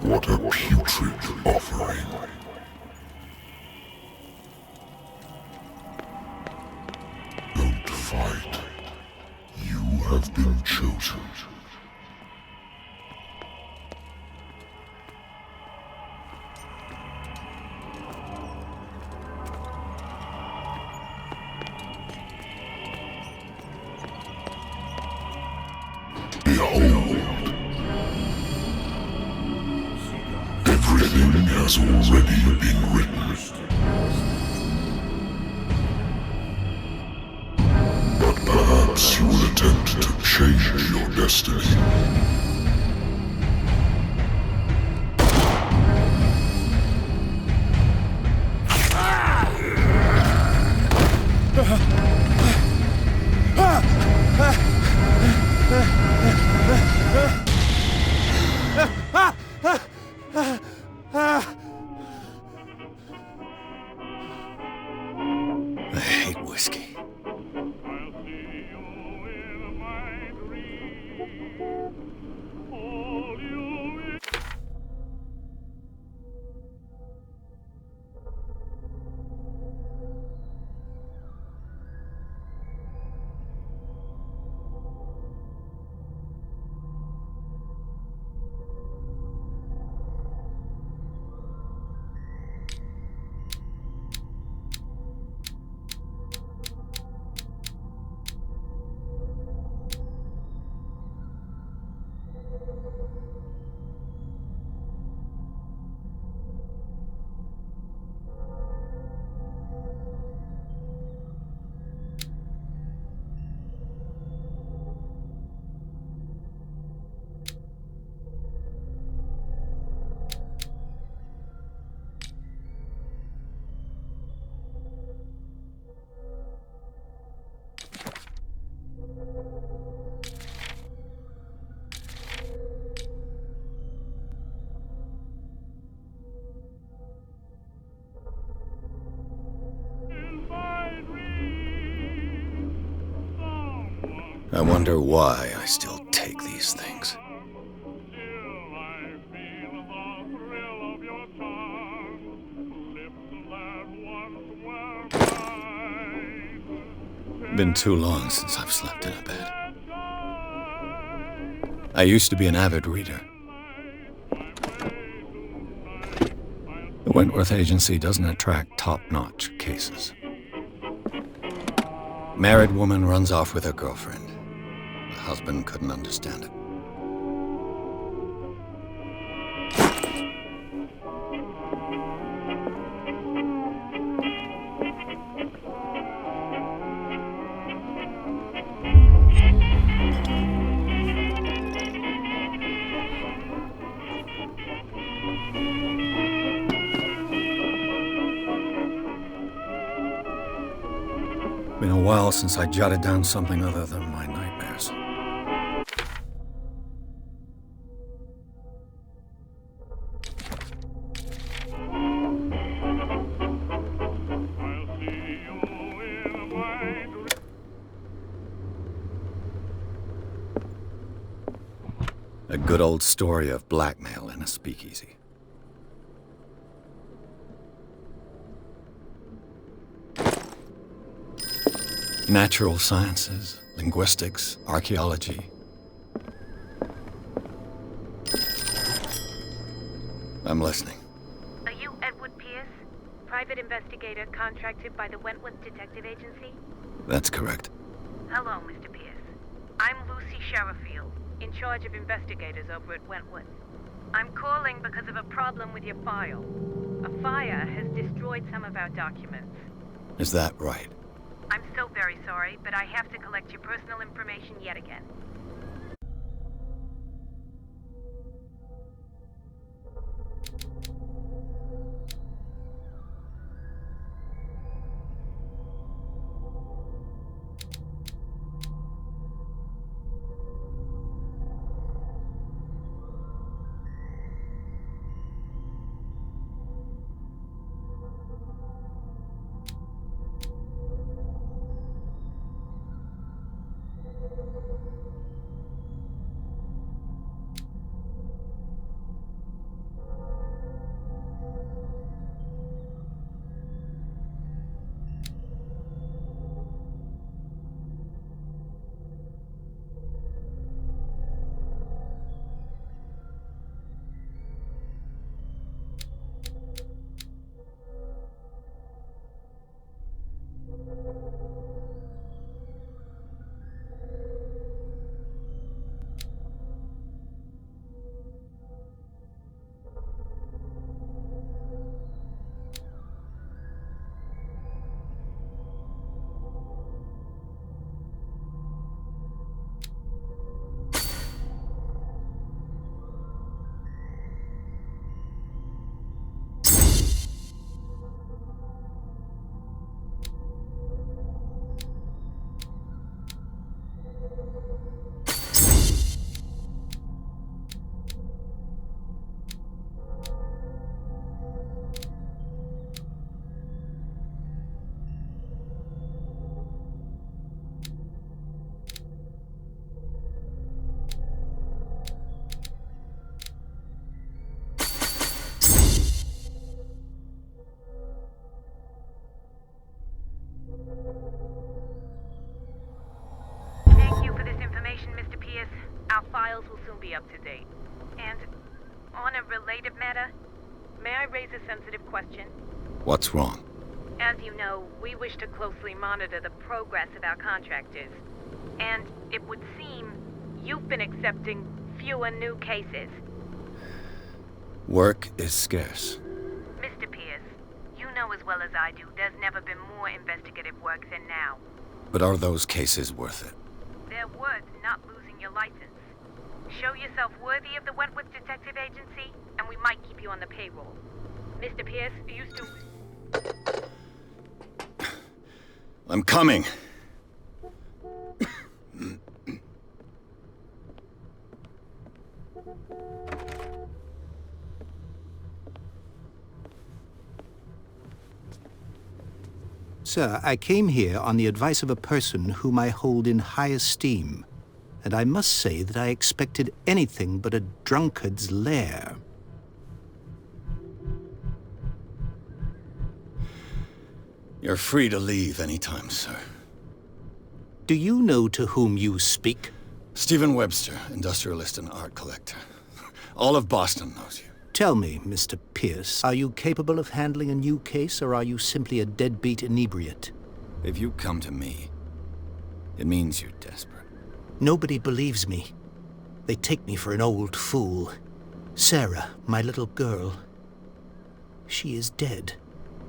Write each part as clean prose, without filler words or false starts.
What a putrid offering. Don't fight. You have been chosen. Behold. Everything has already been written. But perhaps you will attempt to change your destiny. I hate whiskey. I wonder why I still take these things. Been too long since I've slept in a bed. I used to be an avid reader. The Wentworth Agency doesn't attract top-notch cases. Married woman runs off with her girlfriend. The husband couldn't understand it. Been a while since I jotted down something other than my nightmares. A good old story of blackmail in a speakeasy. Natural sciences, linguistics, archaeology. I'm listening. Are you Edward Pierce, private investigator contracted by the Wentworth Detective Agency? That's correct. Hello, Mr. Pierce. I'm Lucy Sherifield, in charge of investigators over at Wentworth. I'm calling because of a problem with your file. A fire has destroyed some of our documents. Is that right? I'm so very sorry, but I have to collect your personal information yet again. be up to date. And on a related matter, may I raise a sensitive question? What's wrong? As you know, we wish to closely monitor the progress of our contractors. And it would seem you've been accepting fewer new cases. Work is scarce. Mr. Pierce, you know as well as I do, there's never been more investigative work than now. But are those cases worth it? They're worth not losing your license. Show yourself worthy of the Wentworth Detective Agency, and we might keep you on the payroll. Mr. Pierce, are you still... I'm coming! Sir, I came here on the advice of a person whom I hold in high esteem, and I must say that I expected anything but a drunkard's lair. You're free to leave anytime, sir. Do you know to whom you speak? Stephen Webster, industrialist and art collector. All of Boston knows you. Tell me, Mr. Pierce, are you capable of handling a new case, or are you simply a deadbeat inebriate? If you come to me, it means you're desperate. Nobody believes me. They take me for an old fool. Sarah, my little girl, she is dead.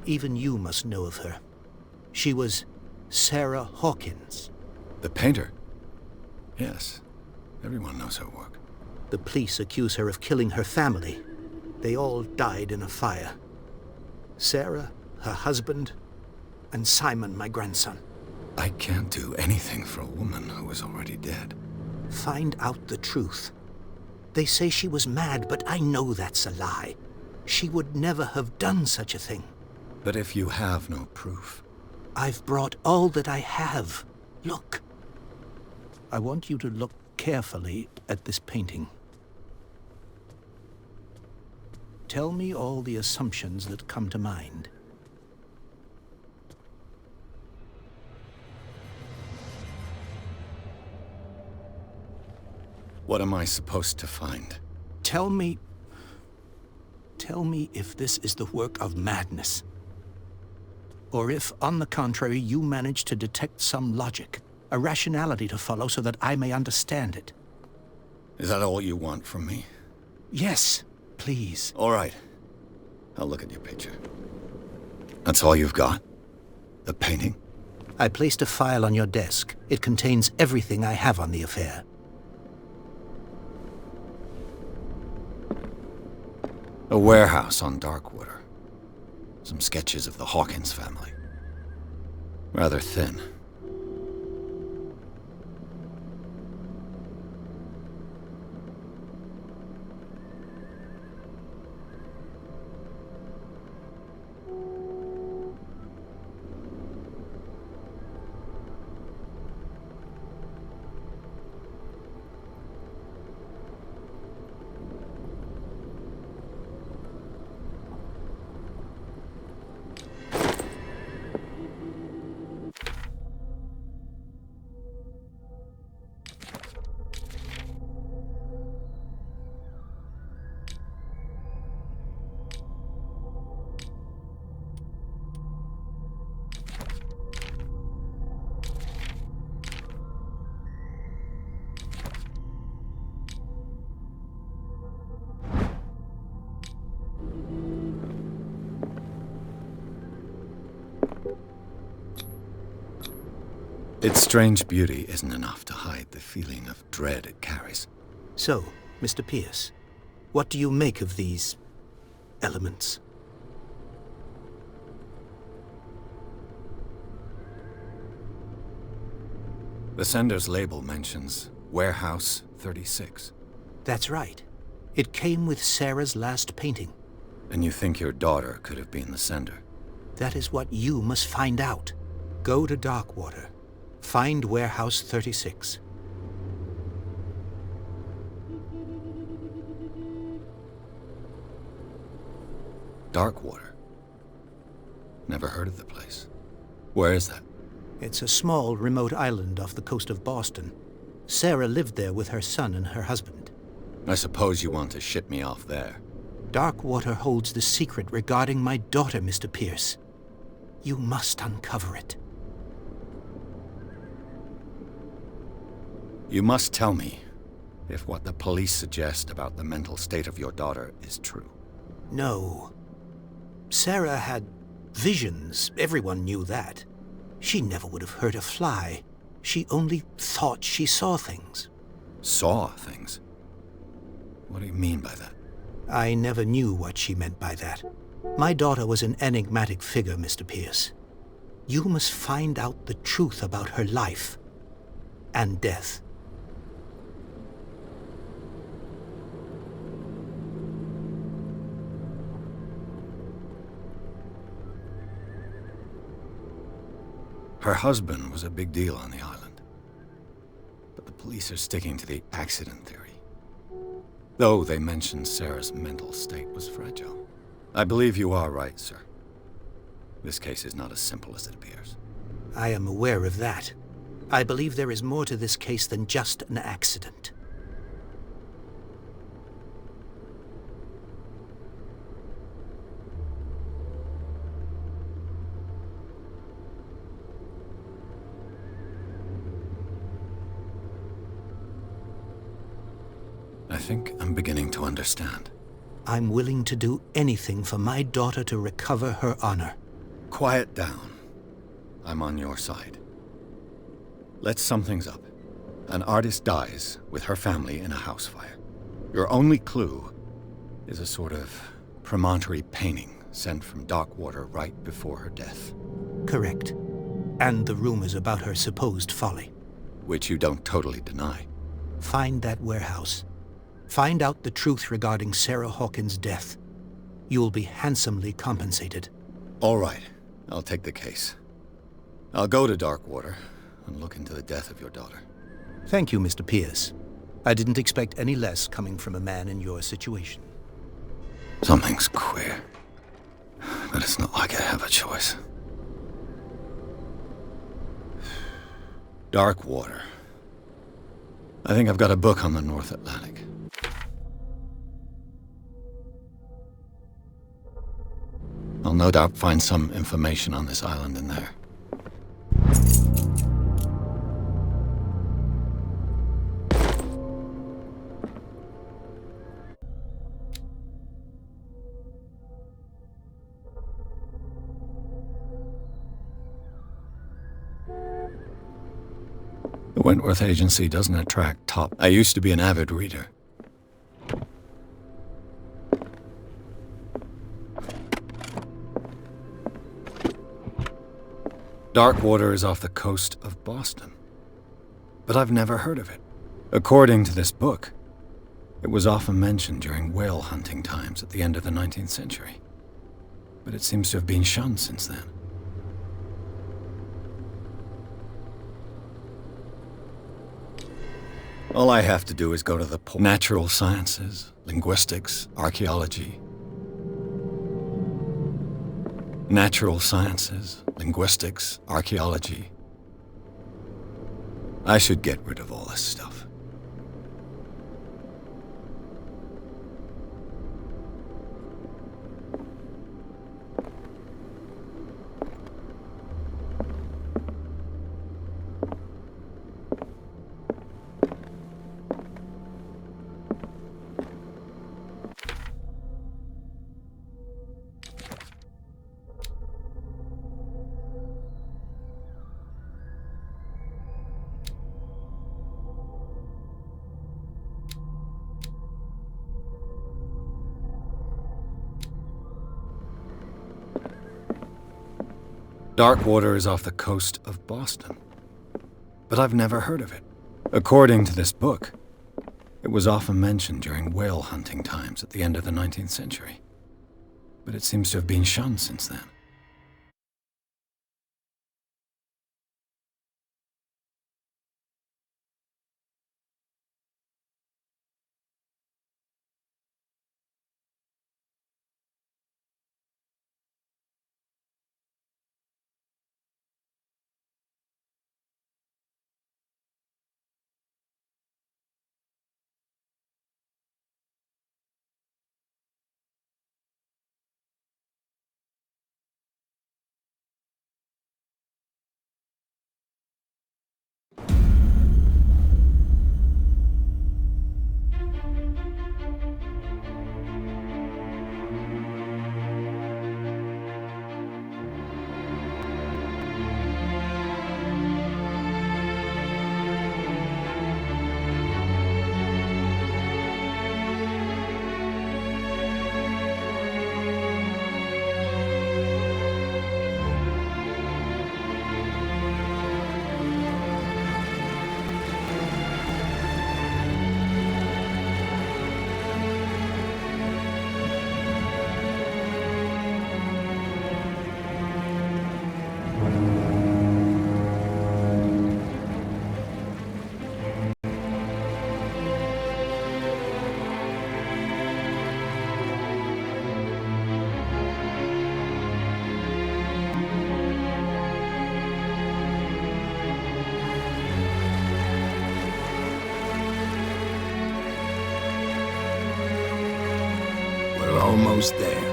Even you must know of her. She was Sarah Hawkins. The painter? Yes. Everyone knows her work. The police accuse her of killing her family. They all died in a fire. Sarah, her husband, and Simon, my grandson. I can't do anything for a woman who is already dead. Find out the truth. They say she was mad, but I know that's a lie. She would never have done such a thing. But if you have no proof... I've brought all that I have. Look. I want you to look carefully at this painting. Tell me all the assumptions that come to mind. What am I supposed to find? Tell me if this is the work of madness. Or if, on the contrary, you manage to detect some logic, a rationality to follow so that I may understand it. Is that all you want from me? Yes, please. All right. I'll look at your picture. That's all you've got? The painting? I placed a file on your desk. It contains everything I have on the affair. A warehouse on Darkwater. Some sketches of the Hawkins family. Rather thin. Its strange beauty isn't enough to hide the feeling of dread it carries. So, Mr. Pierce, what do you make of these elements? The sender's label mentions Warehouse 36. That's right. It came with Sarah's last painting. And you think your daughter could have been the sender? That is what you must find out. Go to Darkwater. Find Warehouse 36. Darkwater? Never heard of the place. Where is that? It's a small, remote island off the coast of Boston. Sarah lived there with her son and her husband. I suppose you want to ship me off there. Darkwater holds the secret regarding my daughter, Mr. Pierce. You must uncover it. You must tell me if what the police suggest about the mental state of your daughter is true. No. Sarah had visions. Everyone knew that. She never would have hurt a fly. She only thought she saw things. Saw things? What do you mean by that? I never knew what she meant by that. My daughter was an enigmatic figure, Mr. Pierce. You must find out the truth about her life and death. Her husband was a big deal on the island. But the police are sticking to the accident theory. Though they mentioned Sarah's mental state was fragile. I believe you are right, sir. This case is not as simple as it appears. I am aware of that. I believe there is more to this case than just an accident. I think I'm beginning to understand. I'm willing to do anything for my daughter to recover her honor. Quiet down. I'm on your side. Let's sum things up. An artist dies with her family in a house fire. Your only clue is a sort of promontory painting sent from Darkwater right before her death. Correct. And the rumors about her supposed folly. Which you don't totally deny. Find that warehouse. Find out the truth regarding Sarah Hawkins' death. You'll be handsomely compensated. All right. I'll take the case. I'll go to Darkwater and look into the death of your daughter. Thank you, Mr. Pierce. I didn't expect any less coming from a man in your situation. Something's queer. But it's not like I have a choice. Darkwater. I think I've got a book on the North Atlantic. I'll no doubt find some information on this island in there. The Wentworth Agency doesn't attract top. I used to be an avid reader. Darkwater is off the coast of Boston. But I've never heard of it. According to this book, it was often mentioned during whale hunting times at the end of the 19th century. But it seems to have been shunned since then. All I have to do is go to the natural sciences, linguistics, archaeology. Natural sciences, linguistics, archaeology. I should get rid of all this stuff. Darkwater is off the coast of Boston. But I've never heard of it. According to this book, it was often mentioned during whale hunting times at the end of the 19th century. But it seems to have been shunned since then. We're almost there.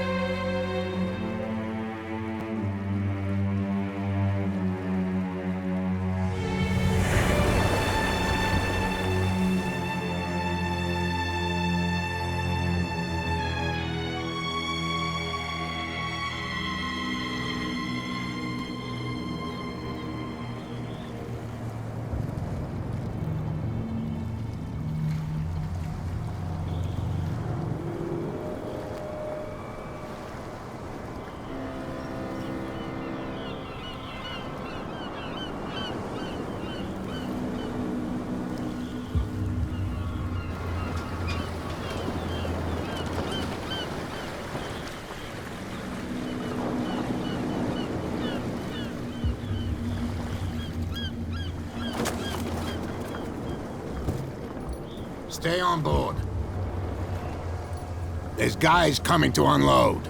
Stay on board. There's guys coming to unload.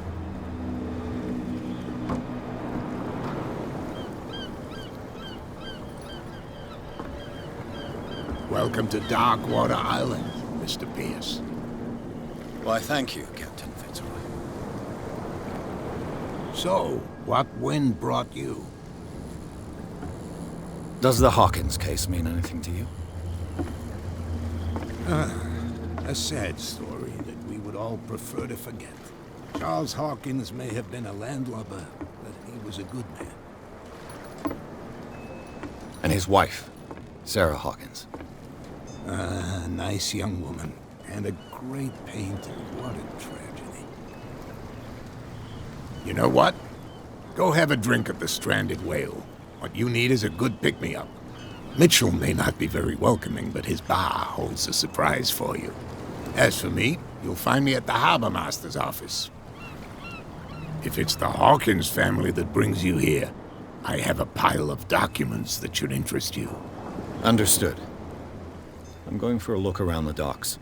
Welcome to Darkwater Island, Mr. Pierce. Why, thank you, Captain Fitzroy. So, what wind brought you? Does the Hawkins case mean anything to you? A sad story that we would all prefer to forget. Charles Hawkins may have been a landlubber, but he was a good man. And his wife, Sarah Hawkins. A nice young woman, and a great painter. What a tragedy. You know what? Go have a drink at the Stranded Whale. What you need is a good pick-me-up. Mitchell may not be very welcoming, but his bar holds a surprise for you. As for me, you'll find me at the Harbor Master's office. If it's the Hawkins family that brings you here, I have a pile of documents that should interest you. Understood. I'm going for a look around the docks.